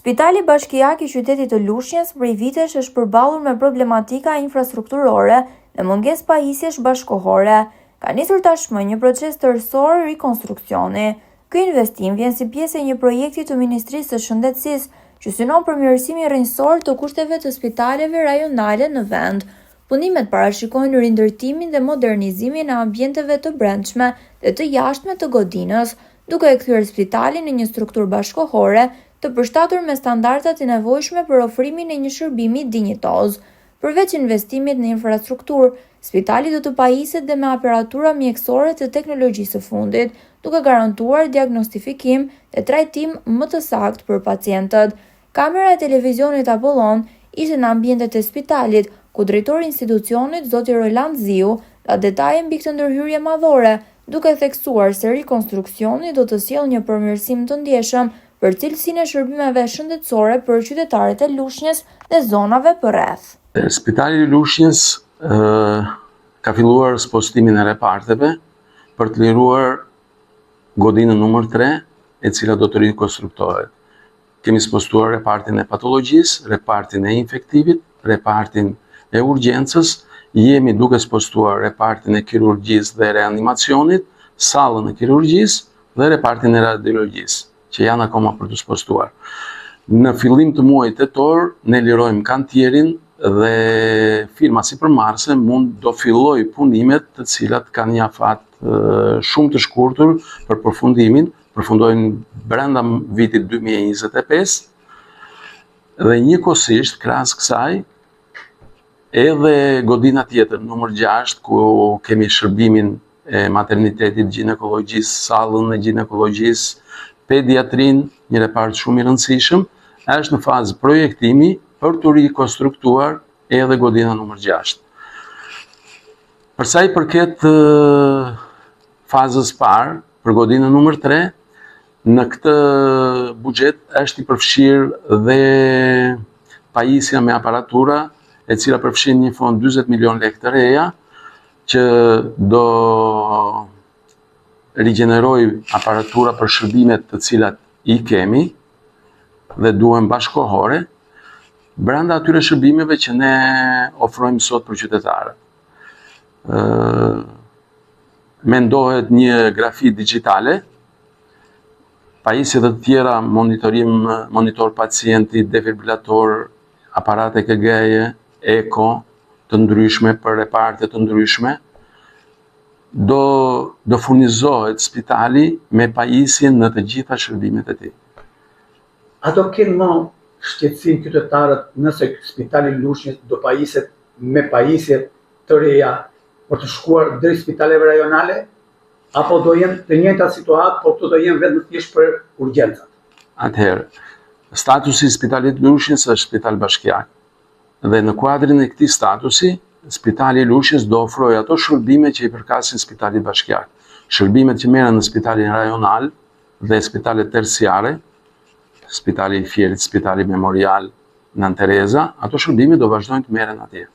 Spitali Bashkiak i qytetit të Lushnjës prej vitesh është përballur me problematika infrastrukturore dhe mungesë pajisjesh bashkëkohore. Ka nisur tashmë një proces tërësor rikonstruksioni. Ky investim vjen si pjesë e një projekti të Ministrisë së Shëndetësisë që synon përmirësimin rrënjësor të kushteve të spitaleve rajonale në vend. Punimet parashikojnë rindërtimin dhe modernizimin e ambienteve të brendshme dhe të jashtme të godinës, duke e kthyer spitalin në një strukturë bashkëkohore të përshtatur me standardat e nevojshme për ofrimin e një shërbimi dinjitoz. Përveç investimit në infrastrukturë, spitali do të pajiset dhe me aparatura mjekësore të teknologjisë së fundit, duke garantuar diagnostifikim dhe trajtim më të saktë për pacientët. Kamera e televizionit Apollon ishte në ambientet e spitalit, ku drejtori i institucionit Zoti Roland Ziu dha detaje mbi këtë ndërhyrje madhore, duke theksuar se rikonstruksioni do të sjellë një përmirësim të ndjeshëm për cilësinë e shërbimeve shëndetësore për qytetarët e Lushnjës dhe zonave përreth. Spitali i Lushnjës ka filluar spostimin e reparteve për të liruar godinën numër 3, e cila do të rikonstruktohet. Kemi spostuar repartin e patologjisë, repartin e infektivit, repartin e urgjencës, jemi duke spostuar repartin e kirurgjisë dhe reanimacionit, sallën e kirurgjisë dhe repartin e radiologjisë, që janë akoma për të spostuar. Në fillim të muajit tetor, ne lirojmë kantierin dhe firma sipërmarrëse do filloj punimet të cilat kanë një afat shumë të shkurtër për përfundimin, përfundojnë brenda vitit 2025 dhe njëkohësisht krahas kësaj edhe godina tjetër numër 6, ku kemi shërbimin e maternitetit, ginekologjisë, sallën e ginekologjisë, pediatrin, një repart shumë i rëndësishëm, është në fazë projektimi për të rikonstruktuar edhe godina numër 6. Për sa i përket fazës parë, për godina numër 3, në këtë buxhet është i përfshirë dhe pajisja me aparatura, e cila përfshin një fond 40 milion lekë të reja, që do rigjeneroj aparatura për shërbimet të cilat i kemi dhe duhen bashkohore, brenda atyre shërbimeve që ne ofrojmë sot për qytetarët. Mendohet një grafi digjitale, pajisje të tjera, monitor pacienti, defibrilator, aparate EKG-je, eko të ndryshme për reparte të ndryshme, do furnizohet spitali me pajisjen në të gjitha shërbimet e tij. Ato kenë më shqetësim qytetarët nëse spitali Lushnjës do pajiset me pajisje të reja për të shkuar drejt spitaleve rajonale, apo do jenë të njëjtat situatë, por këto do jenë vetëm thjesht për urgjencat? Atëherë, statusi i spitalit Lushnjës është spital bashkiak. Dhe në kuadrin e këtij statusi, spitali i Lushnjës do ofrojë ato shërbime që i përkasin spitalit bashkiak. Shërbimet që merren në spitalin rajonal dhe spitalet terciare, spitali i Fierit, spitali memorial Nën Tereza, ato shërbime do vazhdojnë të merren atje.